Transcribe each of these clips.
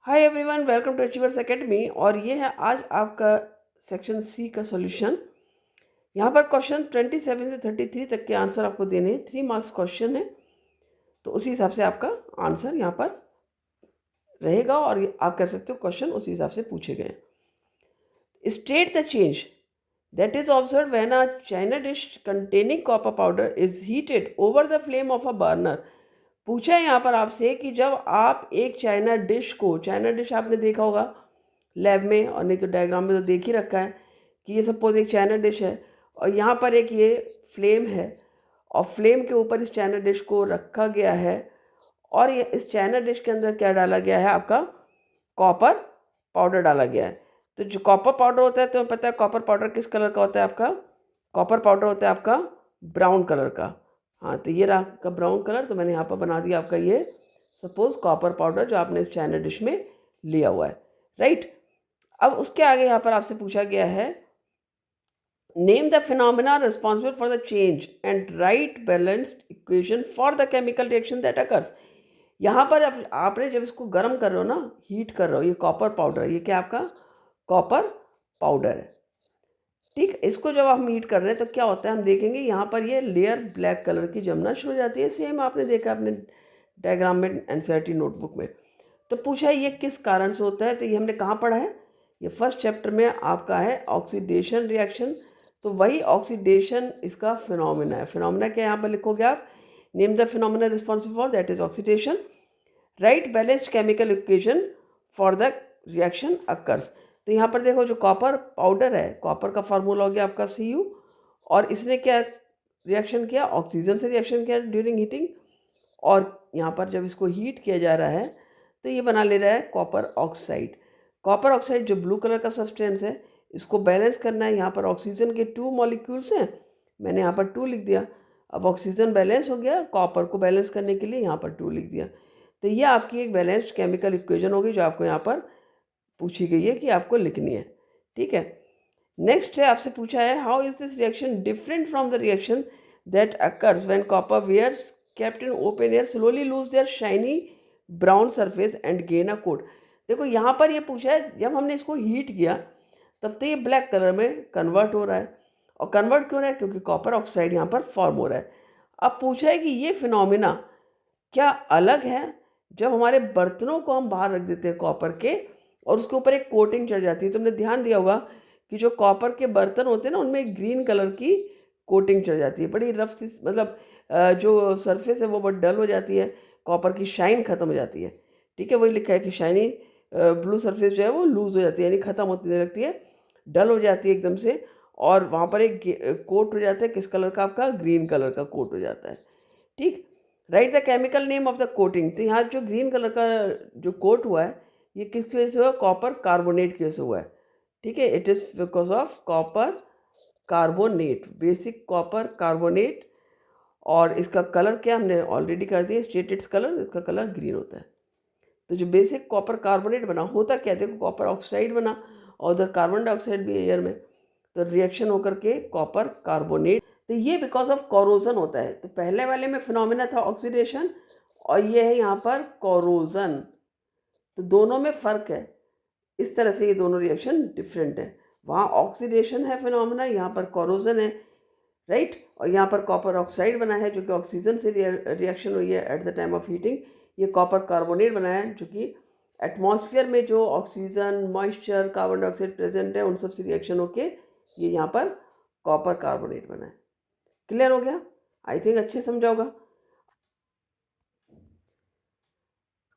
Hi everyone, welcome to Achievers Academy. और ये है आज आपका सेक्शन सी का सॉल्यूशन। यहाँ पर क्वेश्चन 27 से 33 तक के आंसर आपको देने हैं। 3 मार्क्स क्वेश्चन है, तो उसी हिसाब से आपका आंसर यहाँ पर रहेगा और आप कह सकते हो क्वेश्चन उसी हिसाब से पूछे गए। State the change that is observed when a china dish containing copper powder is heated over the flame of a burner। पूछा है यहाँ पर आपसे कि जब आप एक चाइना डिश को, चाइना डिश आपने देखा होगा लैब में और नहीं तो डायग्राम में तो देख ही रखा है कि ये सपोज एक चाइना डिश है और यहाँ पर एक ये फ्लेम है और फ्लेम के ऊपर इस चाइना डिश को रखा गया है और ये इस चाइना डिश के अंदर क्या डाला गया है, आपका कॉपर पाउडर डाला गया है। तो जो कॉपर पाउडर होता है, तो पता है कॉपर पाउडर किस कलर का होता है आपका? कॉपर पाउडर होता है आपका ब्राउन कलर का। हाँ, तो ये रहा आपका ब्राउन कलर। तो मैंने यहाँ पर बना दिया आपका ये सपोज कॉपर पाउडर जो आपने इस चाइना डिश में लिया हुआ है, राइट। अब उसके आगे यहाँ पर आपसे पूछा गया है name the phenomena responsible for the change and right balanced equation for the chemical reaction that occurs. यहाँ पर आपने जब इसको गर्म कर रहे हो ना, हीट कर रहे हो, ये कॉपर पाउडर, ये क्या आपका कॉपर पाउडर है, ठीक। इसको जब हम हीट कर रहे हैं तो क्या होता है, हम देखेंगे यहाँ पर ये लेयर ब्लैक कलर की जमना शुरू हो जाती है। सेम आपने देखा अपने डायग्राम में एनसीईआरटी नोटबुक में। तो पूछा है ये किस कारण से होता है, तो ये हमने कहाँ पढ़ा है, ये फर्स्ट चैप्टर में आपका है ऑक्सीडेशन रिएक्शन। तो वही ऑक्सीडेशन इसका फिनोमिना है। फिनोमिना क्या यहाँ पर लिखोगे आप, name the phenomena responsible for that is oxidation, right balanced chemical equation for the reaction occurs. तो यहाँ पर देखो जो कॉपर पाउडर है, कॉपर का फार्मूला हो गया आपका Cu और इसने क्या रिएक्शन किया, ऑक्सीजन से रिएक्शन किया ड्यूरिंग हीटिंग। और यहाँ पर जब इसको हीट किया जा रहा है तो ये बना ले रहा है कॉपर ऑक्साइड। कॉपर ऑक्साइड जो ब्लू कलर का सब्सटेंस है, इसको बैलेंस करना है। यहाँ पर ऑक्सीजन के 2 मॉलिक्यूल्स हैं, मैंने यहाँ पर 2 लिख दिया। अब ऑक्सीजन बैलेंस हो गया, कॉपर को बैलेंस करने के लिए यहाँ पर 2 लिख दिया। तो ये आपकी एक बैलेंस्ड केमिकल इक्वेशन होगी जो आपको यहाँ पर पूछी गई है कि आपको लिखनी है, ठीक है। नेक्स्ट है, आपसे पूछा है how is this reaction different from the reaction that occurs when copper wares kept in open air slowly lose their shiny brown surface and gain a coat। देखो यहाँ पर ये पूछा है जब हमने इसको हीट किया तब तो ये ब्लैक कलर में कन्वर्ट हो रहा है। और कन्वर्ट क्यों रहा है, क्योंकि कॉपर ऑक्साइड यहाँ पर फॉर्म हो रहा है। अब पूछा है कि ये फिनोमिना क्या अलग है जब हमारे बर्तनों को हम बाहर रख देते हैं कॉपर के और उसके ऊपर एक कोटिंग चढ़ जाती है। तुमने ध्यान दिया होगा कि जो कॉपर के बर्तन होते हैं ना, उनमें एक ग्रीन कलर की कोटिंग चढ़ जाती है, बड़ी रफ सी, मतलब जो सरफेस है वो बहुत डल हो जाती है, कॉपर की शाइन ख़त्म हो जाती है, ठीक है। वही लिखा है कि शाइनी ब्लू सरफेस जो है वो लूज़ हो जाती है, यानी ख़त्म होती लगती है, डल हो जाती है एकदम से। और वहाँ पर एक कोट हो जाता है, किस कलर का, आपका ग्रीन कलर का कोट हो जाता है, ठीक। Right the chemical name of the coating. तो यहाँ जो ग्रीन कलर का जो कोट हुआ है ये किसकी वजह से हुआ, कॉपर कार्बोनेट की वजह से हुआ है, ठीक है। It is because of copper carbonate, basic copper carbonate. और इसका कलर क्या हमने ऑलरेडी कर दिया, स्टेट इट्स कलर, इसका कलर ग्रीन होता है। तो जो बेसिक कॉपर कार्बोनेट बना, होता क्या, देखो कॉपर ऑक्साइड बना और उधर कार्बन डाइऑक्साइड भी एयर में, तो रिएक्शन होकर के कॉपर कार्बोनेट। तो ये बिकॉज ऑफ कोरोजन होता है। तो पहले वाले में फिनोमिना था ऑक्सीडेशन और ये है यहाँ पर कोरोजन। तो दोनों में फ़र्क है, इस तरह से ये दोनों रिएक्शन डिफरेंट है। वहाँ ऑक्सीडेशन है फिनोमिना, यहाँ पर कोरोजन है, राइट। और यहाँ पर कॉपर ऑक्साइड बना है जो कि ऑक्सीजन से रिएक्शन हुई है at the time of heating. ये कॉपर कार्बोनेट बना है जो कि एटमॉस्फेयर में जो oxygen, moisture, carbon dioxide present है उन सब से रिएक्शन होके ये यहाँ पर कॉपर कार्बोनेट बना है। क्लियर हो गया? आई थिंक अच्छे समझा होगा।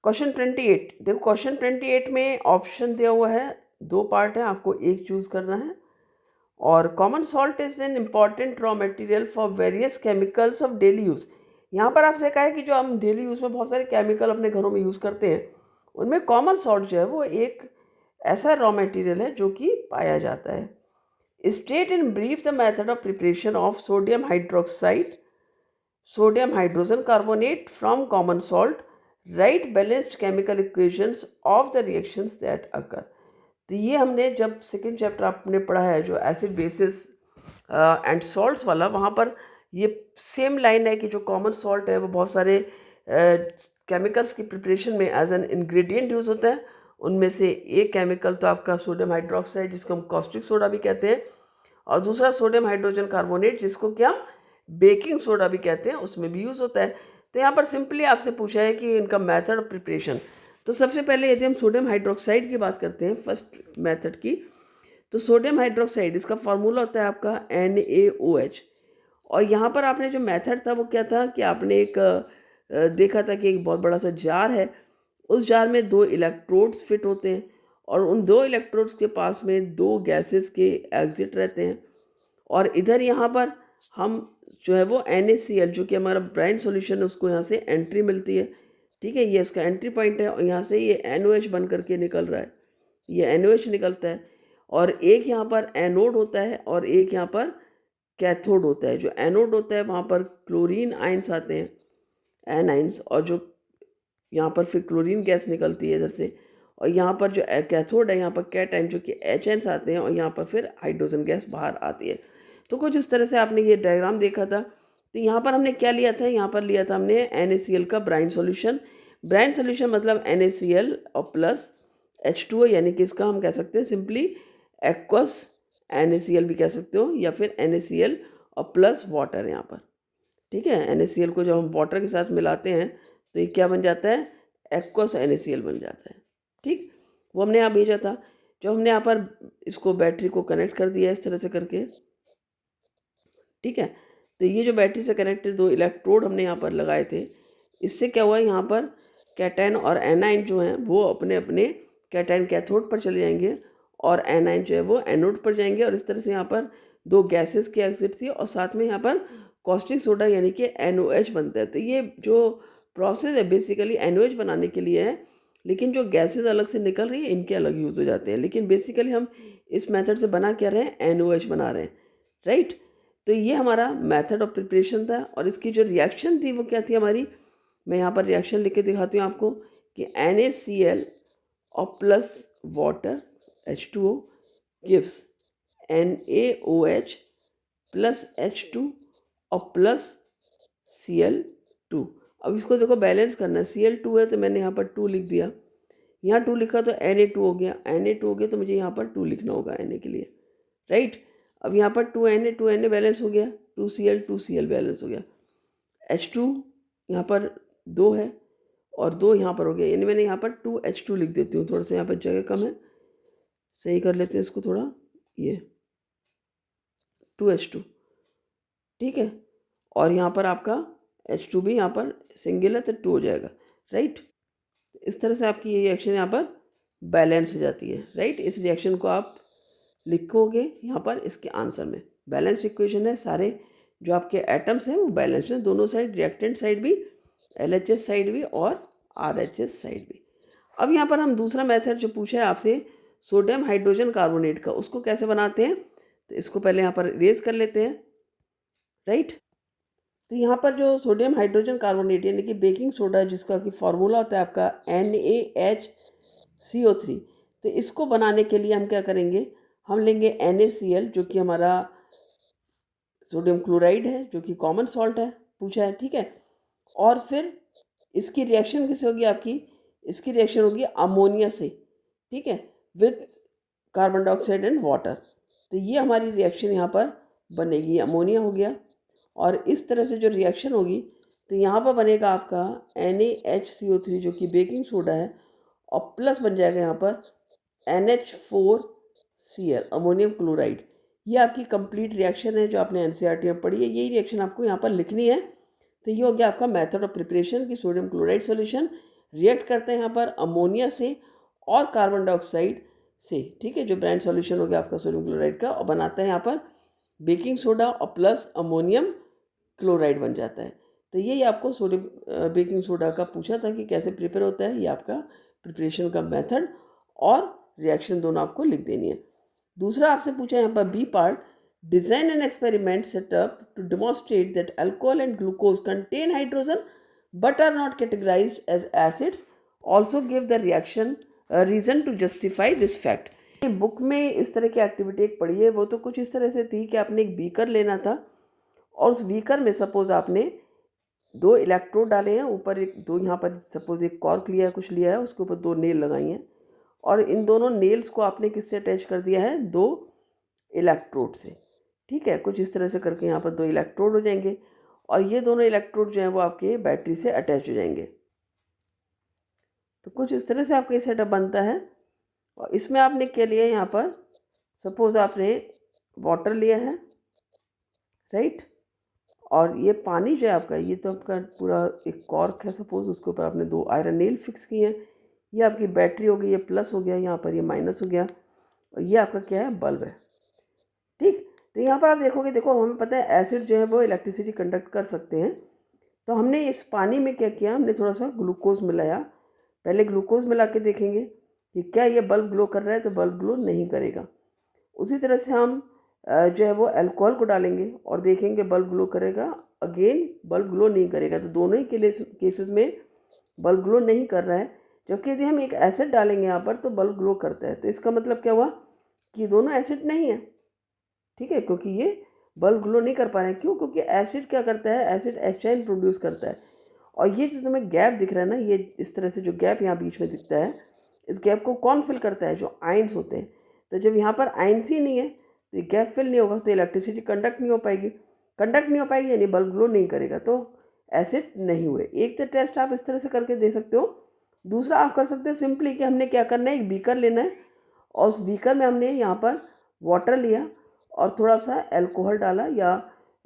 क्वेश्चन 28, देखो क्वेश्चन 28 में ऑप्शन दिया हुआ है, 2 पार्ट है, आपको एक चूज़ करना है। और common salt is an important raw material for various chemicals of daily use. यहाँ पर आपसे कहा है कि जो हम डेली यूज़ में बहुत सारे केमिकल अपने घरों में यूज़ करते हैं, उनमें कॉमन सॉल्ट जो है वो एक ऐसा रॉ मटेरियल है जो कि पाया जाता है। State in brief the method of preparation of sodium hydroxide, sodium hydrogen carbonate from common salt, right balanced chemical equations of the reactions that occur. तो ये हमने जब सेकेंड चैप्टर आपने पढ़ा है जो एसिड बेसिस एंड सॉल्ट्स वाला, वहाँ पर ये सेम लाइन है कि जो कॉमन सॉल्ट है वो बहुत सारे केमिकल्स की प्रिपरेशन में एज एन इंग्रेडिएंट यूज़ होता है उनमें से एक केमिकल तो आपका सोडियम हाइड्रोक्साइड जिसको हम कॉस्टिक सोडा भी कहते हैं, और दूसरा सोडियम हाइड्रोजन कार्बोनेट जिसको कि हम बेकिंग सोडा भी कहते हैं, उसमें भी यूज़ होता है। तो यहाँ पर सिंपली आपसे पूछा है कि इनका मेथड ऑफ प्रिपरेशन। तो सबसे पहले यदि हम सोडियम हाइड्रोक्साइड की बात करते हैं फर्स्ट मेथड की, तो सोडियम हाइड्रोक्साइड इसका फार्मूला होता है आपका NaOH। और यहाँ पर आपने जो मेथड था वो क्या था कि आपने एक देखा था कि एक बहुत बड़ा सा जार है, उस जार में 2 इलेक्ट्रोड्स फिट होते हैं और उन 2 इलेक्ट्रोड्स के पास में 2 गैसेस के एग्जिट रहते हैं, और इधर यहाँ पर हम जो है वो NaCl जो कि हमारा ब्राइन सॉल्यूशन है उसको यहाँ से एंट्री मिलती है। ठीक है, ये इसका एंट्री पॉइंट है और यहाँ से ये NOH बन करके निकल रहा है, ये NOH निकलता है। और एक यहाँ पर एनोड होता है और एक यहाँ पर कैथोड होता है। जो एनोड होता है वहाँ पर क्लोरीन आयंस आते हैं, एनाइंस, और जो यहाँ पर फिर क्लोरीन गैस निकलती है इधर से, और यहाँ पर जो कैथोड है यहाँ पर कैटायन जो कि HNs आते हैं, और यहाँ पर फिर हाइड्रोजन गैस बाहर आती है। तो कुछ इस तरह से आपने ये डायग्राम देखा था। तो यहाँ पर हमने क्या लिया था, यहाँ पर लिया था हमने NaCl का ब्राइन सॉल्यूशन। ब्राइन सॉल्यूशन मतलब NaCl और प्लस H2O, यानी कि इसका हम कह सकते हैं सिंपली एक्वस NaCl भी कह सकते हो, या फिर NaCl और प्लस वाटर यहाँ पर। ठीक है, NaCl को जब हम वाटर के साथ मिलाते हैं तो ये क्या बन जाता है, एक्वस NaCl बन जाता है। ठीक, वो हमने यहाँ भेजा था। जो हमने यहाँ पर इसको बैटरी को कनेक्ट कर दिया इस तरह से करके। ठीक है, तो ये जो बैटरी से कनेक्टेड 2 इलेक्ट्रोड हमने यहाँ पर लगाए थे, इससे क्या हुआ, यहाँ पर कैटायन और एनाइन जो हैं वो अपने अपने कैटायन कैथोड पर चले जाएंगे और एनाइन जो है वो एनोड पर जाएंगे, और इस तरह से यहाँ पर 2 गैसेस की एग्जिट थी और साथ में यहाँ पर कॉस्टिक सोडा यानी कि NOH बनता है। तो ये जो प्रोसेस है बेसिकली NOH बनाने के लिए है, लेकिन जो गैसेस अलग से निकल रही है इनके अलग यूज़ हो जाते हैं, लेकिन बेसिकली हम इस मेथड से बना क्या रहे हैं, NOH बना रहे हैं। राइट, तो ये हमारा मेथड ऑफ प्रिपरेशन था। और इसकी जो रिएक्शन थी वो क्या थी हमारी, मैं यहाँ पर रिएक्शन लिख के दिखाती हूँ आपको कि NaCl और plus water H2O gives NaOH plus H2 और प्लस Cl2। अब इसको देखो बैलेंस करना है, Cl2 है तो मैंने यहाँ पर 2 लिख दिया, यहाँ 2 लिखा तो Na2 हो गया, Na2 हो गया तो मुझे यहाँ पर 2 लिखना होगा Na के लिए। राइट, अब यहाँ पर 2Na बैलेंस हो गया, 2Cl बैलेंस हो गया, H2 यहाँ पर 2 है और 2 यहाँ पर हो गया, यानी मैंने यहाँ पर 2H2 लिख देती हूँ, थोड़ा सा यहाँ पर जगह कम है, सही कर लेते हैं इसको थोड़ा, ये 2H2। ठीक है, और यहाँ पर आपका H2 भी यहाँ पर सिंगल है तो 2 हो जाएगा। राइट, इस तरह से आपकी ये रिएक्शन यहाँ पर बैलेंस हो जाती है। राइट, इस रिएक्शन को आप लिखोगे यहाँ पर इसके आंसर में। बैलेंस्ड इक्वेशन है, सारे जो आपके एटम्स हैं वो बैलेंस्ड हैं, दोनों साइड, रिएक्टेंट साइड भी, LHS साइड भी और RHS साइड भी। अब यहाँ पर हम दूसरा मेथड जो पूछा है आपसे सोडियम हाइड्रोजन कार्बोनेट का, उसको कैसे बनाते हैं, तो इसको पहले यहाँ पर इरेज कर लेते हैं। राइट, तो यहाँ पर जो सोडियम हाइड्रोजन कार्बोनेट यानी कि बेकिंग सोडा जिसका कि फार्मूला होता है आपका NaHCO3, तो इसको बनाने के लिए हम क्या करेंगे, हम लेंगे NaCl जो कि हमारा सोडियम क्लोराइड है, जो कि कॉमन सॉल्ट है, पूछा है। ठीक है, और फिर इसकी रिएक्शन किससे होगी आपकी, इसकी रिएक्शन होगी अमोनिया से। ठीक है, with carbon dioxide and water. तो ये हमारी रिएक्शन यहाँ पर बनेगी, अमोनिया हो गया, और इस तरह से जो रिएक्शन होगी तो यहाँ पर बनेगा आपका NaHCO3 जो कि बेकिंग सोडा है, और प्लस बन जाएगा यहाँ पर NH4Cl अमोनियम क्लोराइड। ये आपकी कंप्लीट रिएक्शन है जो आपने NCERT में पढ़ी है, यही रिएक्शन आपको यहाँ पर लिखनी है। तो ये हो गया आपका मेथड ऑफ प्रिपरेशन की सोडियम क्लोराइड सॉल्यूशन रिएक्ट करते हैं यहाँ पर अमोनिया से और कार्बन डाइऑक्साइड से। ठीक है, जो ब्रांड सॉल्यूशन हो गया आपका सोडियम क्लोराइड का, और बनाता है यहाँ पर बेकिंग सोडा और प्लस अमोनियम क्लोराइड बन जाता है। तो यही आपको सोडियम बेकिंग सोडा का पूछा था कि कैसे प्रिपेयर होता है, ये आपका प्रिपरेशन का मेथड और रिएक्शन दोनों आपको लिख देनी है। दूसरा आपसे पूछा है यहाँ पर B part, design an experiment setup to demonstrate that alcohol and glucose contain hydrogen but are not categorised as acids, also give the reaction reason to justify this fact. Book में इस तरह की एक्टिविटी एक पढ़ी है, वो तो कुछ इस तरह से थी कि आपने एक बीकर लेना था और उस बीकर में सपोज आपने 2 इलेक्ट्रोड डाले हैं, ऊपर एक 2 यहाँ पर सपोज एक कॉर्क लिया है, कुछ लिया है, उसके ऊपर 2 नेल लगाई हैं, और इन दोनों नेल्स को आपने किससे अटैच कर दिया है, 2 इलेक्ट्रोड से। ठीक है, कुछ इस तरह से करके यहाँ पर 2 इलेक्ट्रोड हो जाएंगे और ये दोनों इलेक्ट्रोड जो हैं वो आपके बैटरी से अटैच हो जाएंगे। तो कुछ इस तरह से आपका ये सेटअप बनता है। और इसमें आपने क्या लिया है, यहाँ पर सपोज आपने वाटर लिया है, राइट, और ये पानी जो है आपका, ये तो आपका पूरा एक कॉर्क है सपोज, उसके ऊपर आपने 2 आयरन नेल फिक्स किए हैं। ये आपकी बैटरी हो गई, ये प्लस हो गया, यहाँ पर ये माइनस हो गया, और ये आपका क्या है, बल्ब है। ठीक, तो यहाँ पर आप देखोगे, देखो हमें पता है एसिड जो है वो इलेक्ट्रिसिटी कंडक्ट कर सकते हैं। तो हमने इस पानी में क्या किया, हमने थोड़ा सा ग्लूकोज मिलाया। पहले ग्लूकोज मिला के देखेंगे कि क्या ये बल्ब ग्लो कर रहा है, तो बल्ब ग्लो नहीं करेगा। उसी तरह से हम जो है वो अल्कोहल को डालेंगे और देखेंगे बल्ब ग्लो करेगा, अगेन बल्ब ग्लो नहीं करेगा। तो दोनों ही केसेस में बल्ब ग्लो नहीं कर रहा है। जबकि यदि हम एक एसिड डालेंगे यहाँ पर तो बल्ब ग्लो करता है। तो इसका मतलब क्या हुआ कि दोनों एसिड नहीं है। ठीक है, क्योंकि ये बल्ब ग्लो नहीं कर पा रहे हैं। क्यों? क्योंकि एसिड क्या करता है, एसिड एच प्रोड्यूस करता है। और ये जो तुम्हें गैप दिख रहा है ना, ये इस तरह से जो गैप यहाँ बीच में दिखता है, इस गैप को कौन फिल करता है, जो आयंस होते हैं। तो जब यहाँ पर आयंस ही नहीं है तो ये गैप फिल नहीं होगा, तो इलेक्ट्रिसिटी कंडक्ट नहीं हो पाएगी। कंडक्ट नहीं हो पाएगी यानी बल्ब ग्लो नहीं करेगा, तो एसिड नहीं हुए। एक तो टेस्ट आप इस तरह से करके दे सकते हो। दूसरा आप कर सकते हो सिंपली कि हमने क्या करना है, एक बीकर लेना है और उस बीकर में हमने यहाँ पर वाटर लिया और थोड़ा सा अल्कोहल डाला या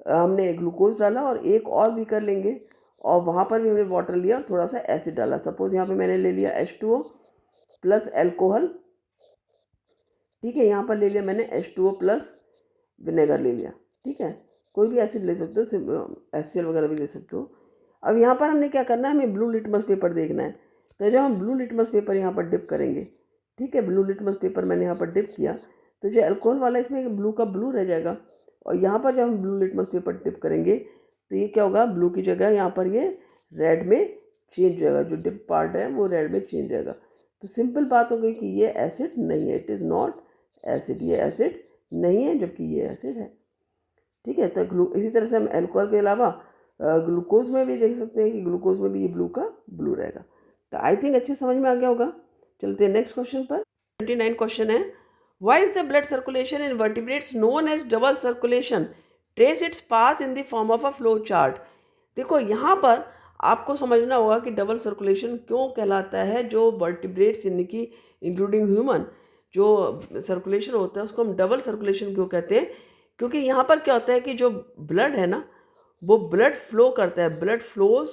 हमने ग्लूकोज डाला, और एक और बीकर लेंगे और वहाँ पर भी हमने वाटर लिया और थोड़ा सा एसिड डाला। सपोज यहाँ पे मैंने ले लिया H2O प्लस अल्कोहल। ठीक है, यहाँ पर ले लिया मैंने H2O प्लस विनेगर ले लिया। ठीक है, कोई भी एसिड ले सकते हो, HCl वगैरह भी ले सकते हो। अब यहाँ पर हमने क्या करना है, हमें ब्लू लिटमस पेपर देखना है। तो जब हम ब्लू लिटमस पेपर यहाँ पर डिप करेंगे, ठीक है, ब्लू लिटमस पेपर मैंने यहाँ पर डिप किया, तो जो अल्कोहल वाला इसमें ब्लू का ब्लू रह जाएगा। और यहाँ पर जब हम ब्लू लिटमस पेपर डिप करेंगे तो ये क्या होगा, ब्लू की जगह यहाँ पर ये रेड में चेंज हो जाएगा। जो डिप पार्ट है वो रेड में चेंज जाएगा। तो सिंपल बात हो गई कि ये एसिड नहीं है, इट इज़ नॉट एसिड, ये एसिड नहीं है जबकि ये एसिड है। ठीक है, तो इसी तरह से हम अल्कोहल के अलावा ग्लूकोज में भी देख सकते हैं कि ग्लूकोज में भी ये ब्लू का ब्लू रहेगा। तो आई थिंक अच्छे समझ में आ गया होगा। चलते हैं नेक्स्ट क्वेश्चन पर। 29 क्वेश्चन है, why is the blood circulation in vertebrates known as double circulation, trace its path in the form of a flow chart. देखो यहाँ पर आपको समझना होगा कि डबल सर्कुलेशन क्यों कहलाता है। जो वर्टिब्रेट्स यानी कि इंक्लूडिंग ह्यूमन जो सर्कुलेशन होता है उसको हम डबल सर्कुलेशन क्यों कहते हैं, क्योंकि यहाँ पर क्या होता है कि जो ब्लड है ना वो ब्लड फ्लो करता है, blood flows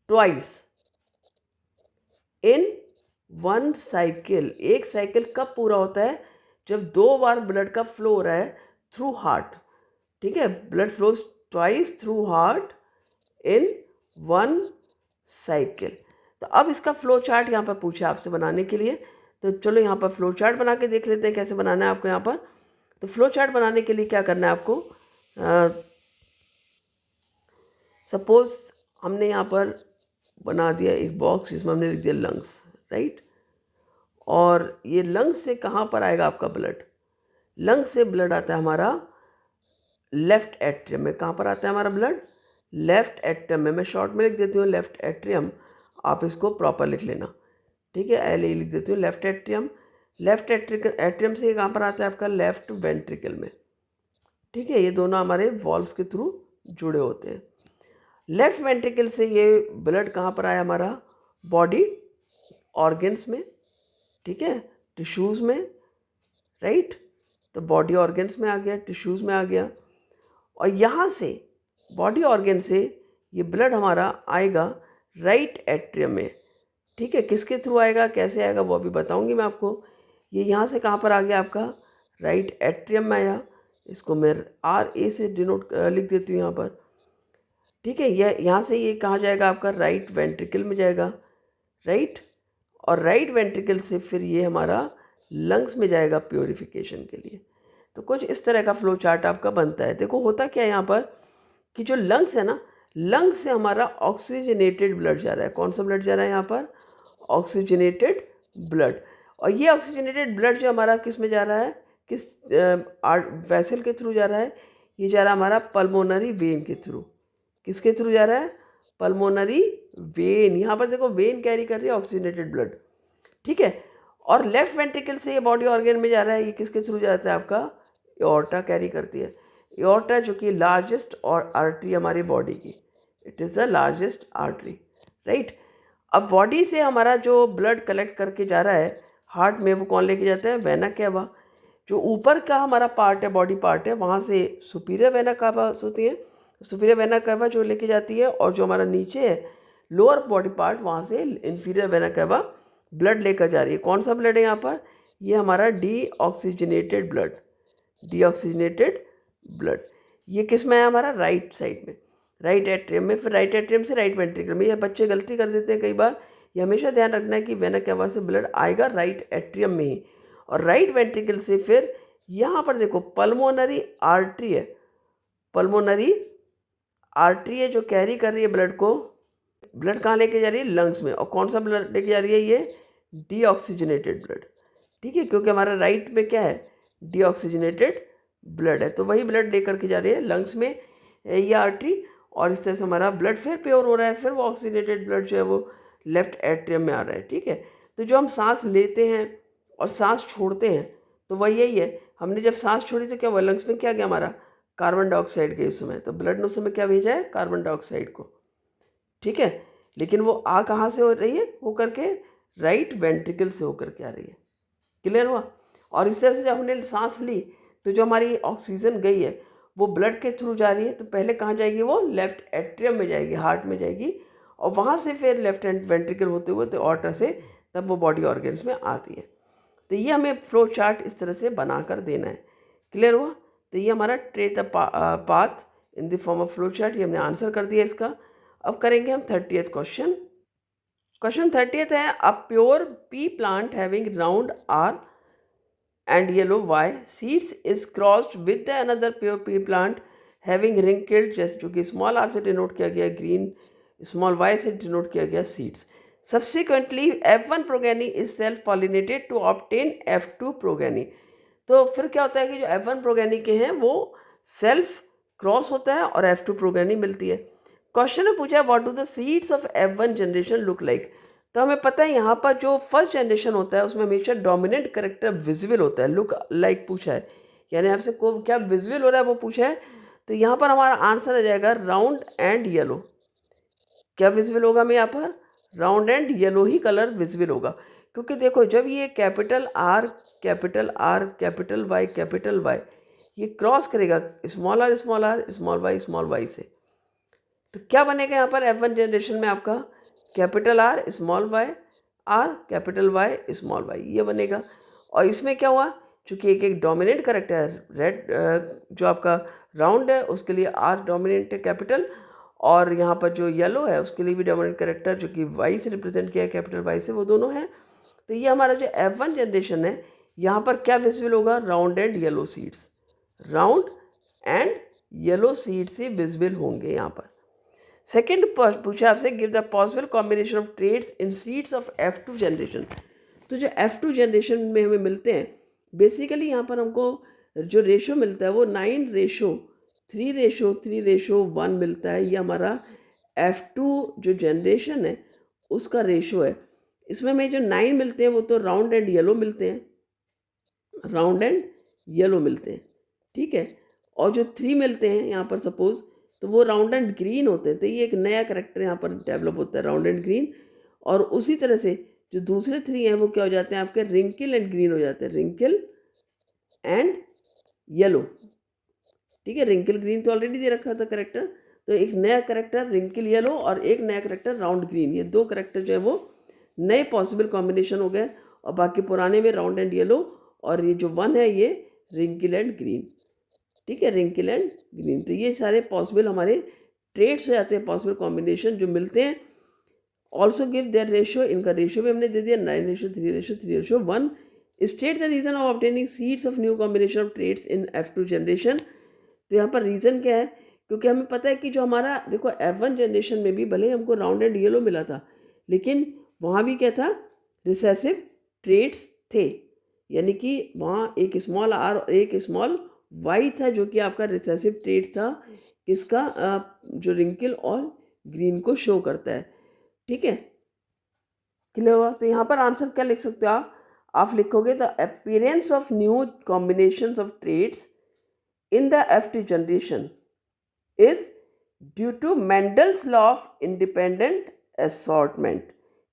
twice in one cycle. एक साइकिल कब पूरा होता है, जब 2 बार ब्लड का फ्लो हो रहा है थ्रू हार्ट। ठीक है, blood flows twice through heart in one cycle. तो अब इसका फ्लो चार्ट यहाँ पर पूछा आपसे बनाने के लिए। तो चलो यहाँ पर फ्लो चार्ट बना के देख लेते हैं कैसे बनाना है आपको यहाँ पर। तो फ्लो चार्ट बनाने के लिए क्या करना है आपको, सपोज हमने यहाँ पर बना दिया एक बॉक्स जिसमें हमने लिख दिया लंग्स, राइट। और ये लंग्स से कहाँ पर आएगा आपका ब्लड, लंग्स से ब्लड आता है हमारा लेफ्ट एट्रियम में। कहाँ पर आता है हमारा ब्लड, लेफ्ट एट्रियम में। मैं शॉर्ट में लिख देती हूँ लेफ्ट एट्रियम, आप इसको प्रॉपर लिख लेना। ठीक है, LA लिख देती हूँ लेफ्ट एट्रियम। लेफ्ट एट्रियम से कहाँ पर आता है आपका, लेफ्ट वेंट्रिकल में। ठीक है, ये दोनों हमारे वॉल्व्स के थ्रू जुड़े होते हैं। लेफ्ट वेंट्रिकल से ये ब्लड कहाँ पर आया हमारा, बॉडी ऑर्गन्स में। ठीक है, टिश्यूज़ में, राइट। तो बॉडी ऑर्गन्स में आ गया, टिश्यूज़ में आ गया, और यहाँ से बॉडी ऑर्गन से ये ब्लड हमारा आएगा राइट एट्रियम में। ठीक है, किसके थ्रू आएगा, कैसे आएगा वो अभी बताऊंगी मैं आपको। ये यहाँ से कहाँ पर आ गया आपका, राइट एट्रियम में आया। इसको मैं RA से डिनोट लिख देती हूँ यहाँ पर। ठीक है, यह यहाँ से ये कहाँ जाएगा आपका, राइट वेंट्रिकल में जाएगा, राइट। और राइट वेंट्रिकल से फिर ये हमारा लंग्स में जाएगा प्योरीफिकेशन के लिए। तो कुछ इस तरह का फ्लो चार्ट आपका बनता है। देखो होता क्या है यहाँ पर कि जो लंग्स है ना, लंग्स से हमारा ऑक्सीजनेटेड ब्लड जा रहा है। कौन सा ब्लड जा रहा है यहाँ पर, ऑक्सीजनेटेड ब्लड। और ये ऑक्सीजनेटेड ब्लड जो हमारा किस में जा रहा है, किस वेसल के थ्रू जा रहा है, ये जा रहा है हमारा पल्मोनरी वेन के थ्रू। किसके थ्रू जा रहा है, पल्मोनरी वेन। यहाँ पर देखो वेन कैरी कर रही है ऑक्सीजनेटेड ब्लड। ठीक है, और लेफ्ट वेंट्रिकल से ये बॉडी ऑर्गन में जा रहा है, ये किसके थ्रू जाता है, आपका एओर्टा कैरी करती है। एओर्टा जो कि लार्जेस्ट और आर्टरी हमारी बॉडी की, it is the largest artery, right. अब बॉडी से हमारा जो ब्लड कलेक्ट करके जा रहा है हार्ट में, वो कौन लेके जाता है, वेना कैवा। जो ऊपर का हमारा पार्ट है, बॉडी पार्ट है, वहाँ से सुपीरियर वेना कैवा होती है, सुपीरियर वेना कैवा जो लेके जाती है, और जो हमारा नीचे है लोअर बॉडी पार्ट, वहाँ से इन्फीरियर वेना कैवा ब्लड लेकर जा रही है। कौन सा ब्लड है यहाँ पर, ये हमारा डीऑक्सीजनेटेड ब्लड, डीऑक्सीजनेटेड ब्लड। ये किस में है, हमारा राइट साइड में, राइट एट्रियम में। फिर राइट एट्रियम से राइट वेंट्रिकल में। ये बच्चे गलती कर देते हैं कई बार, ये हमेशा ध्यान रखना है कि वेना कैवा से ब्लड आएगा राइट एट्रियम में ही, और राइट वेंट्रिकल से फिर यहाँ पर देखो पल्मोनरी आर्टरी है, पल्मोनरी आर्टरी है जो कैरी कर रही है ब्लड को। ब्लड कहाँ लेके जा रही है, लंग्स में। और कौन सा ब्लड लेके जा रही है, ये डीऑक्सीजनेटेड ब्लड, ठीक है, क्योंकि हमारा राइट में क्या है, डीऑक्सीजनेटेड ब्लड है, तो वही ब्लड लेकर के जा रही है लंग्स में ये आर्टरी, और इस तरह से हमारा ब्लड फिर प्योर हो रहा है, फिर वो ऑक्सीजनेटेड ब्लड जो है वो लेफ्ट एट्रियम में आ रहा है, ठीक है। तो जो हम सांस लेते हैं और सांस छोड़ते हैं, तो वही यही है, हमने जब सांस छोड़ी तो क्या हुआ, लंग्स में क्या गया हमारा, कार्बन डाइऑक्साइड गई उस समय, तो ब्लड ने उस समय क्या भेजा है, कार्बन डाइऑक्साइड को, ठीक है। लेकिन वो आ कहाँ से हो रही है, हो करके राइट वेंट्रिकल से होकर के आ रही है, क्लियर हुआ। और इस तरह से जब हमने सांस ली तो जो हमारी ऑक्सीजन गई है वो ब्लड के थ्रू जा रही है, तो पहले कहाँ जाएगी, वो लेफ्ट एट्रियम में जाएगी, हार्ट में जाएगी, और वहाँ से फिर लेफ्ट हैंड वेंट्रिकल होते हुए तो ऑर्टा से तब वो बॉडी ऑर्गन्स में आती है। तो ये हमें फ्लो चार्ट इस तरह से बना कर देना है, क्लियर हुआ। तो ये हमारा trace the path in the form of flow chart, ये हमने आंसर कर दिया इसका। अब करेंगे हम 30th क्वेश्चन। क्वेश्चन 30th है, a pure pea plant having round R and yellow Y seeds is crossed with the another pure pea plant having wrinkled chest, जो कि स्मॉल आर से डिनोट किया गया ग्रीन, स्मॉल y से denote किया गया seeds. Subsequently F1 progeny is self pollinated to obtain F2 progeny. तो फिर क्या होता है कि जो F1 प्रोगेनी के हैं वो सेल्फ क्रॉस होता है और F2 प्रोगेनी मिलती है। क्वेश्चन में पूछा है what do the seeds of F1 generation look like. तो हमें पता है यहाँ पर जो फर्स्ट जनरेशन होता है उसमें हमेशा डोमिनेंट करेक्टर विजिबल होता है, लुक लाइक पूछा है, यानी आपसे को क्या विजिबल हो रहा है वो पूछा है। तो यहाँ पर हमारा आंसर आ जाएगा राउंड एंड येलो। क्या विजिबल होगा, हमें यहाँ पर राउंड एंड येलो ही कलर विजिबल होगा, क्योंकि देखो जब ये capital R capital R capital Y ये क्रॉस करेगा स्मॉल आर स्मॉल वाई से, तो क्या बनेगा यहाँ पर F1 जनरेशन में आपका capital R small Y R capital Y small Y, ये बनेगा। और इसमें क्या हुआ, चूँकि एक एक डोमिनेंट करेक्टर है, रेड जो आपका राउंड है उसके लिए आर डोमिनेंट है कैपिटल, और यहाँ पर जो येलो है उसके लिए भी डोमिनेंट करेक्टर जो कि वाई से रिप्रेजेंट किया है कैपिटल वाई से, वो दोनों हैं। तो ये हमारा जो F1 जनरेशन है यहाँ पर क्या विजिबल होगा, round and yellow seeds, round and yellow seed से विजिबल होंगे यहाँ पर। सेकेंड पूछा आपसे give the possible combination of traits in seeds of F2 generation. तो जो F2 जनरेशन में हमें मिलते हैं बेसिकली यहाँ पर हमको जो रेशो मिलता है वो 9:3:3:1 मिलता है। ये हमारा F2 जो जनरेशन है उसका रेशो है। इसमें हमें जो 9 मिलते हैं वो तो राउंड एंड येलो मिलते हैं, राउंड एंड येलो मिलते हैं, ठीक है। और जो 3 मिलते हैं यहाँ पर सपोज, तो वो राउंड एंड ग्रीन होते हैं। तो ये एक नया करेक्टर यहाँ पर डेवलप होता है, राउंड एंड ग्रीन। और उसी तरह से जो दूसरे 3 हैं वो क्या हो जाते हैं आपके, रिंकल एंड ग्रीन हो जाते हैं, रिंकल एंड येलो, ठीक है। रिंकल ग्रीन तो ऑलरेडी दे रखा था करेक्टर, तो एक नया करेक्टर रिंकल येलो और एक नया करेक्टर राउंड ग्रीन, ये 2 करेक्टर जो है वो नए पॉसिबल कॉम्बिनेशन हो गए। और बाकी पुराने में राउंड एंड येलो, और ये जो 1 है ये रिंकल एंड ग्रीन, ठीक है, रिंकल एंड ग्रीन। तो ये सारे पॉसिबल हमारे ट्रेड्स हो जाते हैं, पॉसिबल कॉम्बिनेशन जो मिलते हैं। ऑल्सो गिव देयर रेशियो, इनका रेशियो भी हमने दे दिया 9:3:3:1। State the reason of obtaining seeds of new combination of traits in F2 generation. तो यहाँ पर रीज़न क्या है, क्योंकि हमें पता है कि जो हमारा देखो F1 जनरेशन में भी भले हमको राउंड एंड येलो मिला था, लेकिन वहाँ भी क्या था, रिसेसिव ट्रेड्स थे, यानी कि वहाँ एक स्मॉल आर और एक स्मॉल वाई था जो कि आपका रिसेसिव ट्रेड था, किसका, जो रिंकल और ग्रीन को शो करता है, ठीक है, क्लियर हुआ। तो यहाँ पर आंसर क्या लिख सकते हो आप, आप लिखोगे the appearance of new combinations of traits in the FT generation is due to Mendel's law of independent assortment.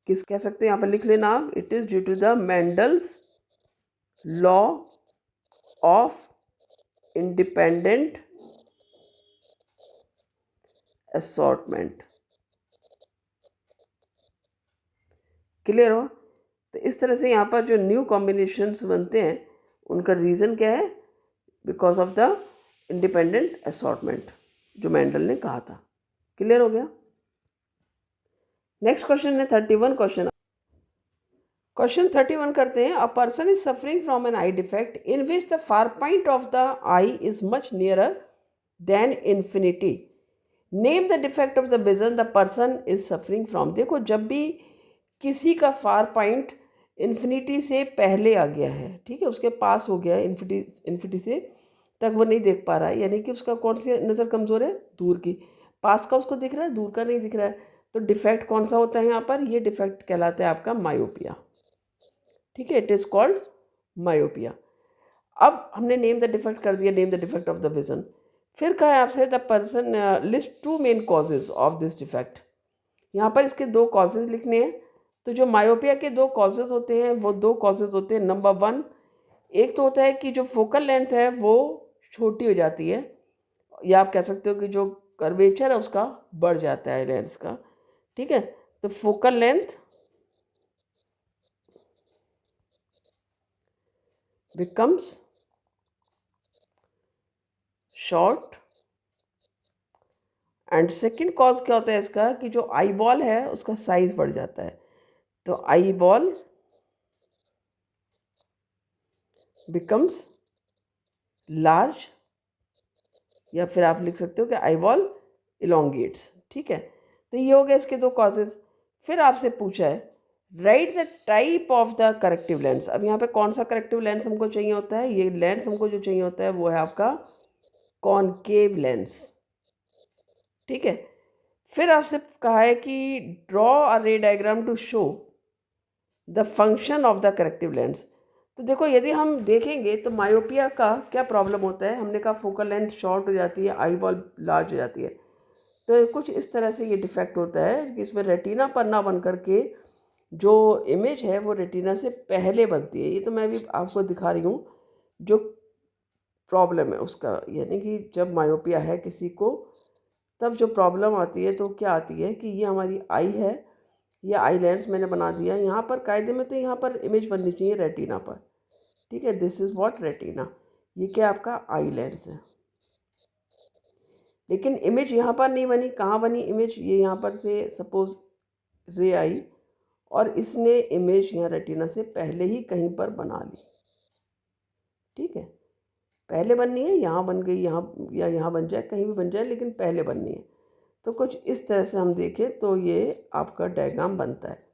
किस कह सकते हैं यहाँ पर लिख लेना आप, it is due to the Mendel's law of independent assortment. Clear हो? तो इस तरह से यहाँ पर जो न्यू कॉम्बिनेशंस बनते हैं उनका रीज़न क्या है? Because of the independent assortment जो मेंडल ने कहा था। क्लियर हो गया? नेक्स्ट क्वेश्चन है 31 क्वेश्चन। क्वेश्चन 31 करते हैं, a person is suffering from an eye defect in which the far point of the eye is much nearer than infinity. Name the defect of the vision the person is suffering from. देखो, जब भी किसी का far point infinity से पहले आ गया है, ठीक है, उसके पास हो गया है इन्फिनिटी से तक वो नहीं देख पा रहा है, यानी कि उसका कौन सी नज़र कमज़ोर है? दूर की। पास का उसको दिख रहा है, दूर का नहीं दिख रहा है। तो डिफेक्ट कौन सा होता है यहाँ पर? ये डिफेक्ट कहलाता है आपका मायोपिया। ठीक है, इट इज़ कॉल्ड मायोपिया। अब हमने नेम द डिफेक्ट कर दिया, name the defect of the vision. फिर कहा है आपसे the person list 2 main causes of this defect. यहाँ पर इसके 2 कॉजेज लिखने हैं। तो जो मायोपिया के 2 कॉजेज होते हैं वो 2 कॉजेज होते हैं। नंबर 1, एक तो होता है कि जो फोकल लेंथ है वो छोटी हो जाती है, या आप कह सकते हो कि जो कर्वेचर है उसका बढ़ जाता है लेंस का। ठीक है, तो focal length becomes short. And second cause क्या होता है इसका कि जो आई बॉल है उसका साइज बढ़ जाता है। तो आई बॉल बिकम्स लार्ज, या फिर आप लिख सकते हो कि आई बॉल इलोंगेट्स। ठीक है, तो ये हो गए इसके 2 कॉजेज। फिर आपसे पूछा है right the type of the corrective lens. अब यहाँ पे कौन सा करेक्टिव लेंस हमको चाहिए होता है? ये लेंस हमको जो चाहिए होता है वो है आपका कॉनकेव लेंस। ठीक है, फिर आपसे कहा है कि draw a ray diagram to show the function of the corrective lens. तो देखो, यदि हम देखेंगे तो मायोपिया का क्या प्रॉब्लम होता है? हमने कहा फोकल लेंथ शॉर्ट हो जाती है, आई बॉल लार्ज हो जाती है। तो कुछ इस तरह से ये डिफेक्ट होता है कि इसमें रेटिना पर ना बन करके जो इमेज है वो रेटिना से पहले बनती है। ये तो मैं भी आपको दिखा रही हूँ जो प्रॉब्लम है उसका, यानी कि जब मायोपिया है किसी को तब जो प्रॉब्लम आती है तो क्या आती है कि ये हमारी आई है, ये आई लेंस मैंने बना दिया यहाँ पर कायदे में, तो यहाँ पर इमेज बननी चाहिए रेटिना पर। ठीक है, दिस इज़ व्हाट रेटिना। ये क्या आपका आई लेंस है, लेकिन इमेज यहाँ पर नहीं बनी। कहाँ बनी इमेज? ये यहाँ पर से सपोज रे आई और इसने इमेज यहाँ रेटिना से पहले ही कहीं पर बना ली। ठीक है, पहले बननी है, यहाँ बन गई, यहाँ या यहाँ बन जाए, कहीं भी बन जाए, लेकिन पहले बननी है। तो कुछ इस तरह से हम देखें तो ये आपका डायग्राम बनता है।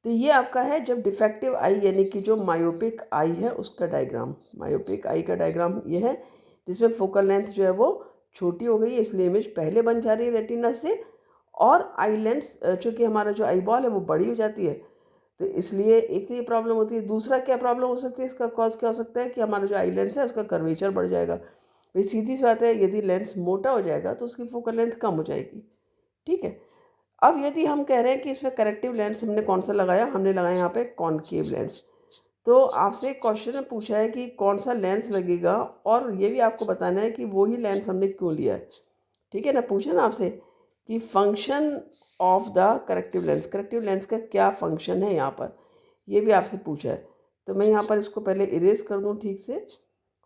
तो ये आपका है जब डिफेक्टिव आई यानी कि जो मायोपिक आई है उसका डायग्राम। मायोपिक आई का डायग्राम ये है जिसमें फोकल लेंथ जो है वो छोटी हो गई है, इसलिए इमेज पहले बन जा रही है रेटिना से, और आई लेंस चूँकि हमारा जो आई बॉल है वो बड़ी हो जाती है, तो इसलिए एक तो ये प्रॉब्लम होती है। दूसरा क्या प्रॉब्लम हो सकती है? इसका कॉज क्या हो सकता है कि हमारा जो आई लेंस है उसका कर्वेचर बढ़ जाएगा। भाई सीधी सी बात है, यदि लेंस मोटा हो जाएगा तो उसकी फोकल लेंथ कम हो जाएगी। ठीक है, अब यदि हम कह रहे हैं कि इसमें करेक्टिव लेंस हमने कौन सा लगाया? हमने लगाया यहाँ पे कॉनकेव लेंस। तो आपसे एक क्वेश्चन में पूछा है कि कौन सा लेंस लगेगा, और ये भी आपको बताना है कि वो ही लेंस हमने क्यों लिया है। ठीक है ना, पूछा ना आपसे कि function of the corrective lens, corrective lens का क्या फंक्शन है यहाँ पर, ये भी आपसे पूछा है। तो मैं यहाँ पर इसको पहले इरेज कर दूँ ठीक से,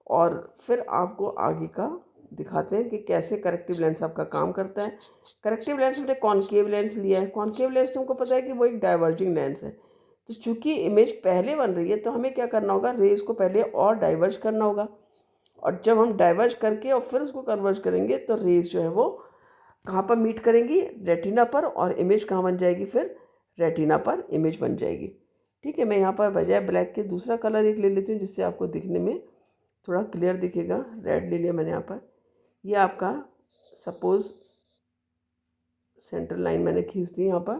और फिर आपको आगे का दिखाते हैं कि कैसे करेक्टिव लेंस आपका काम करता है। करेक्टिव लेंस हमने कॉनकेव लेंस लिया है। कॉनकेव लेंस तुमको पता है कि वो एक डाइवर्जिंग लेंस है। तो चूंकि इमेज पहले बन रही है तो हमें क्या करना होगा? रेज को पहले और डाइवर्ज करना होगा, और जब हम डाइवर्ज करके और फिर उसको कन्वर्ज करेंगे तो रेज जो है वो कहाँ पर मीट करेंगी? रेटिना पर, और इमेज कहाँ बन जाएगी? फिर रेटिना पर इमेज बन जाएगी। ठीक है, मैं यहाँ पर बजाय ब्लैक के दूसरा कलर एक ले लेती हूँ जिससे आपको दिखने में थोड़ा क्लियर दिखेगा। रेड ले लिया मैंने यहाँ पर। ये आपका सपोज सेंटर लाइन मैंने खींच दी यहाँ पर।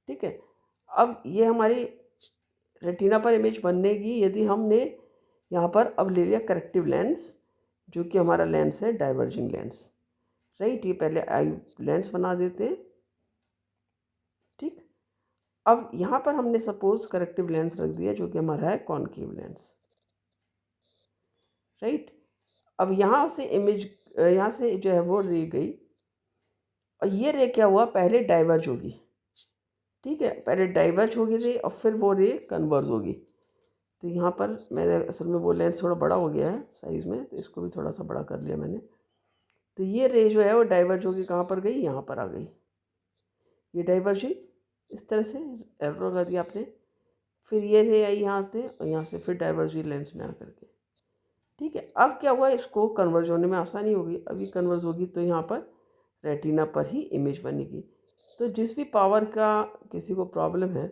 ठीक है। अब ये हमारी रेटिना पर इमेज बनेगी यदि हमने यहाँ पर अब ले लिया करेक्टिव लेंस, जो कि हमारा लेंस है डाइवर्जिंग लेंस, राइट। ये पहले आई लेंस बना देते हैं, ठीक। अब यहाँ पर हमने सपोज करेक्टिव लेंस रख दिया जो कि हमारा है कॉनकेव लेंस, राइट। अब यहाँ से इमेज यहाँ से जो है वो रे गई, और ये रे क्या हुआ, पहले डाइवर्ज होगी, ठीक है। पहले डाइवर्ज होगी रे और फिर वो रे कन्वर्ज होगी। तो यहाँ पर मैंने असल में वो लेंस थोड़ा बड़ा हो गया है साइज़ में, तो इसको भी थोड़ा सा बड़ा कर लिया मैंने। तो ये रे जो है वो डाइवर्ज होगी, कहाँ पर गई, यहाँ पर आ गई। ये डाइवर्ज हुई इस तरह से, एरो कर दिया आपने। फिर ये रे आई यहाँ से, और यहाँ से फिर डाइवर्ज हुई लेंस में आकर के, ठीक है। अब क्या हुआ, इसको कन्वर्ज होने में आसानी होगी। अभी कन्वर्ज होगी तो यहाँ पर रेटिना पर ही इमेज बनेगी। तो जिस भी पावर का किसी को प्रॉब्लम है,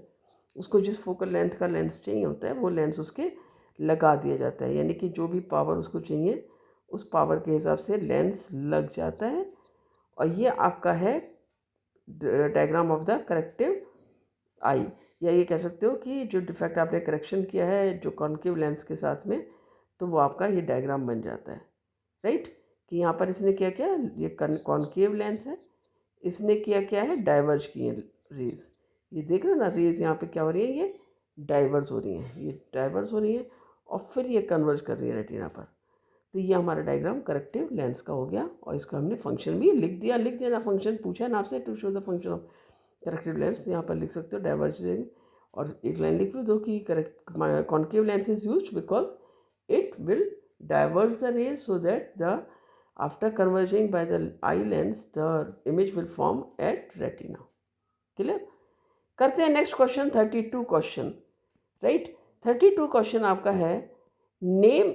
उसको जिस फोकल लेंथ का लेंस चाहिए होता है वो लेंस उसके लगा दिया जाता है, यानी कि जो भी पावर उसको चाहिए उस पावर के हिसाब से लेंस लग जाता है। और ये आपका है डायग्राम ऑफ द करेक्टिव आई, या ये कह सकते हो कि जो डिफेक्ट आपने करेक्शन किया है जो कॉन्केव लेंस के साथ में, तो वो आपका ये डायग्राम बन जाता है, राइट। कि यहाँ पर इसने क्या किया, ये कॉन्केव लेंस है, इसने किया क्या है, डाइवर्ज किए रेज। ये देख रहे हो ना, रेज यहाँ पे क्या हो रही है, ये डाइवर्ज हो रही हैं, ये डाइवर्ज हो रही हैं और फिर ये कन्वर्ज कर रही है रेटिना पर। तो ये हमारा डायग्राम करेक्टिव लेंस का हो गया, और इसका हमने फंक्शन भी लिख दिया। लिख देना फंक्शन, पूछा ना आपसे, to show the function of corrective lens, तो यहाँ पर लिख सकते हो डाइवर्जिंग, और एक लाइन लिख भी दो कि correct concave lens is used because it will diverge the rays so that the after converging by the eye lens the image will form at retina. Clear. करते हैं next question, 32 question, right. 32 question आपका है, name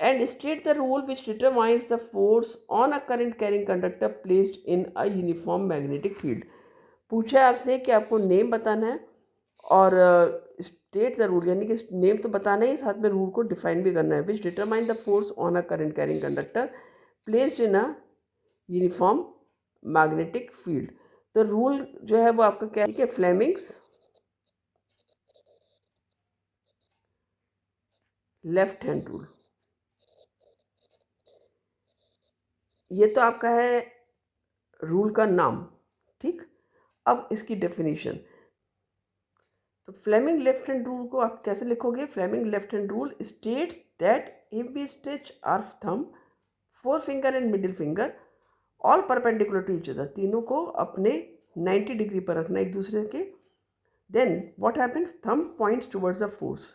and state the rule which determines the force on a current carrying conductor placed in a uniform magnetic field. पूछा है आपसे कि आपको name बताना है और स्टेट द रूल, यानी कि नेम तो बताना ही, साथ में रूल को डिफाइन भी करना है। विच determine the force on a current carrying conductor placed in a uniform magnetic field. तो रूल जो है वो आपका क्या है, फ्लेमिंग्स लेफ्ट हैंड रूल। ये तो आपका है रूल का नाम, ठीक। अब इसकी डेफिनेशन, तो फ्लेमिंग लेफ्ट हैंड रूल को आप कैसे लिखोगे, Fleming left hand rule states that if we stretch our thumb, forefinger and middle finger all perpendicular to each other, तीनों को अपने 90 डिग्री पर रखना एक दूसरे के, then what happens, thumb points towards the force,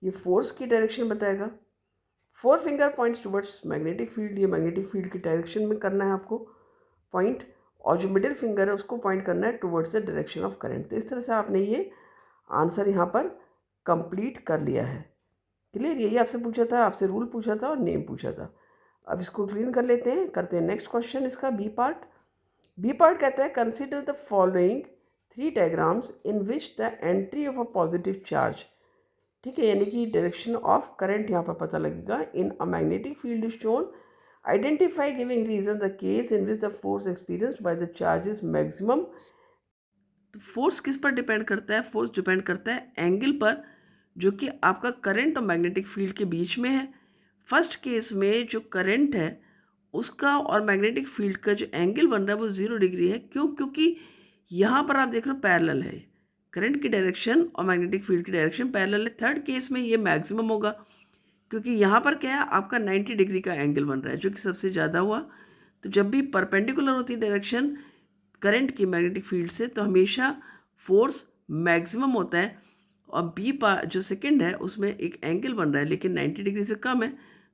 ये फोर्स की डायरेक्शन बताएगा। Forefinger points towards magnetic field, ये मैग्नेटिक फील्ड की डायरेक्शन में करना है आपको पॉइंट, और जो मिडिल फिंगर है उसको पॉइंट करना है towards the direction of current. तो इस तरह से आपने ये आंसर यहाँ पर कंप्लीट कर लिया है। क्लियर, यही आपसे पूछा था, आपसे रूल पूछा था और नेम पूछा था। अब इसको क्लीन कर लेते हैं, करते हैं नेक्स्ट क्वेश्चन इसका बी पार्ट। बी पार्ट कहता है consider the following 3 diagrams in which the entry of a positive charge, ठीक है, यानी कि डायरेक्शन ऑफ करंट यहाँ पर पता लगेगा, in a magnetic field is shown, identify giving reason the case in which the force experienced by the charge is maximum. तो force किस पर डिपेंड करता है, फोर्स डिपेंड करता है एंगल पर जो कि आपका करंट और मैग्नेटिक फील्ड के बीच में है। फर्स्ट केस में जो करंट है उसका और मैग्नेटिक फील्ड का जो एंगल बन रहा है वो 0 डिग्री है। क्यों, क्योंकि यहाँ पर आप देख रहे हो पैरेलल है, करंट की डायरेक्शन और मैग्नेटिक फील्ड की डायरेक्शन पैरेलल है। थर्ड केस में ये मैक्सिमम होगा क्योंकि यहाँ पर क्या है, आपका 90 डिग्री का एंगल बन रहा है जो कि सबसे ज़्यादा हुआ। तो जब भी परपेंडिकुलर होती है डायरेक्शन करंट की मैग्नेटिक फील्ड से, तो हमेशा फोर्स मैक्सिमम होता है। और बी पार्ट जो सेकंड है उसमें एक एंगल बन रहा है लेकिन 90 डिग्री से कम है,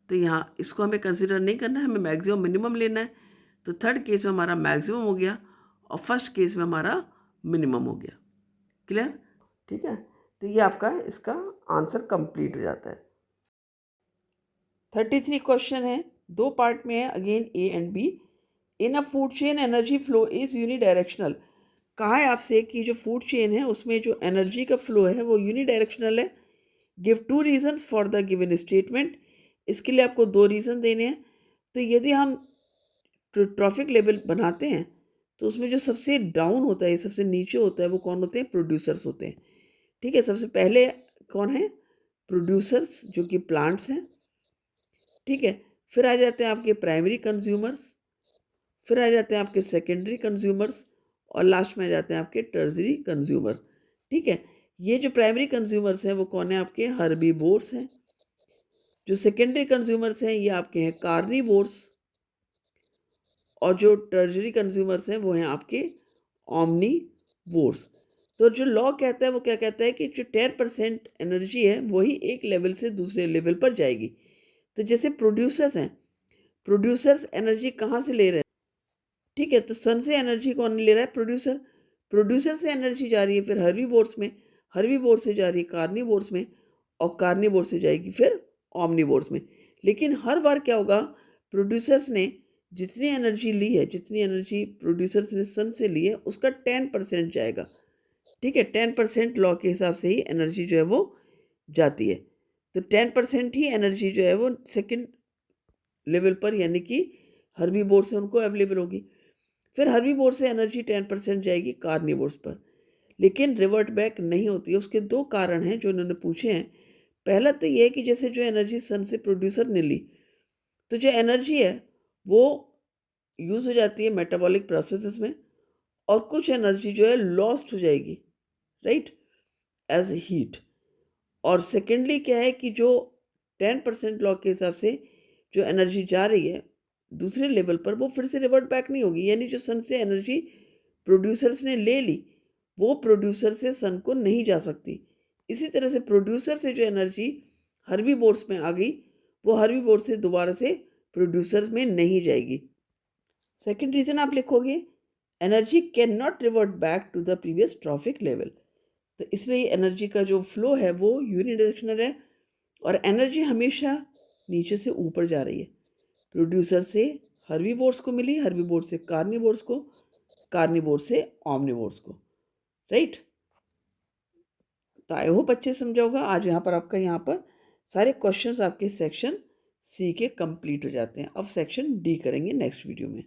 तो यहाँ इसको हमें कंसिडर नहीं करना है, हमें मैक्सिमम मिनिमम लेना है। तो थर्ड केस में हमारा मैक्सिमम हो गया और फर्स्ट केस में हमारा मिनिमम हो गया। क्लियर, ठीक है। तो ये आपका इसका आंसर कंप्लीट हो जाता है। 33 क्वेश्चन है, 2 पार्ट में है, again A and B. In a food chain energy flow is unidirectional. कहा है आपसे कि जो फूड चेन है उसमें जो एनर्जी का फ्लो है वो यूनिडायरेक्शनल है। Give 2 reasons for the given statement. इसके लिए आपको 2 रीज़न देने हैं। तो यदि हम ट्रॉफिक लेवल बनाते हैं तो उसमें जो सबसे डाउन होता है, सबसे नीचे होता है, वो कौन होते हैं? प्रोड्यूसर्स होते हैं। ठीक है, सबसे पहले कौन है? प्रोड्यूसर्स, जो कि प्लांट्स हैं। ठीक है, फिर आ जाते हैं आपके प्राइमरी कंज्यूमर्स, फिर आ जाते हैं आपके सेकेंडरी कंज्यूमर्स, और लास्ट में आ जाते हैं आपके टर्जरी कंज्यूमर। ठीक है, ये जो प्राइमरी कंज्यूमर्स हैं वो कौन है? आपके हर्बीवोर्स हैं। जो सेकेंडरी कंज्यूमर्स हैं ये आपके हैं कार्निवोर्स, और जो टर्जरी कंज्यूमर्स हैं वो हैं आपके ऑमनीवोर्स। तो जो लॉ कहता है वो क्या कहता है कि जो 10% एनर्जी है वही एक लेवल से दूसरे लेवल पर जाएगी। तो जैसे प्रोड्यूसर्स हैं, प्रोड्यूसर्स एनर्जी कहाँ से ले रहे हैं? ठीक है, तो सन से एनर्जी कौन ले रहा है? प्रोड्यूसर। प्रोड्यूसर से एनर्जी जा रही है फिर हर्बीवोर्स में, हर्बीवोर्स से जा रही है कार्निवोर्स में, और कार्निवोर्स से जाएगी फिर ऑमनीवोर्स में। लेकिन हर बार क्या होगा? प्रोड्यूसर्स ने जितनी एनर्जी ली है, जितनी एनर्जी प्रोड्यूसर्स ने सन से ली है, उसका 10% जाएगा। ठीक है, 10% लॉ के हिसाब से ही एनर्जी जो है वो जाती है। तो 10% ही एनर्जी जो है वो सेकेंड लेवल पर, यानी कि हर्बीवोर से उनको अवेलेबल होगी। फिर हर्बीवोर से एनर्जी 10% जाएगी कार्निवोर्स पर, लेकिन रिवर्ट बैक नहीं होती है। उसके दो कारण हैं जो उन्होंने पूछे हैं। पहला तो ये है कि जैसे जो एनर्जी सन से प्रोड्यूसर ने ली, तो जो एनर्जी है वो यूज़ हो जाती है मेटाबॉलिक प्रोसेसेस में, और कुछ एनर्जी जो है लॉस्ट हो जाएगी, राइट, एज हीट। और सेकेंडली क्या है कि जो 10% लॉ के हिसाब से जो एनर्जी जा रही है दूसरे लेवल पर, वो फिर से रिवर्ट बैक नहीं होगी। यानी जो सन से एनर्जी प्रोड्यूसर्स ने ले ली, वो प्रोड्यूसर से सन को नहीं जा सकती। इसी तरह से प्रोड्यूसर से जो एनर्जी हर्बीवोर्स में आ गई, वो हर्बीवोर से दोबारा से प्रोड्यूसर्स में नहीं जाएगी। सेकेंड रीजन आप लिखोगे, energy cannot revert back to the previous trophic level. तो इसलिए एनर्जी का जो फ्लो है वो यूनिडायरेक्शनल है, और एनर्जी हमेशा नीचे से ऊपर जा रही है। प्रोड्यूसर से हर्बीवोर्स को मिली, हर्बीवोर से कार्निवोर्स को, कार्निवोर से ऑमनिवोर्स को, राइट। तो आई होप अच्छे समझा होगा। आज यहाँ पर आपका यहाँ पर सारे क्वेश्चंस आपके सेक्शन सी के कंप्लीट हो जाते हैं। अब सेक्शन डी करेंगे नेक्स्ट वीडियो में।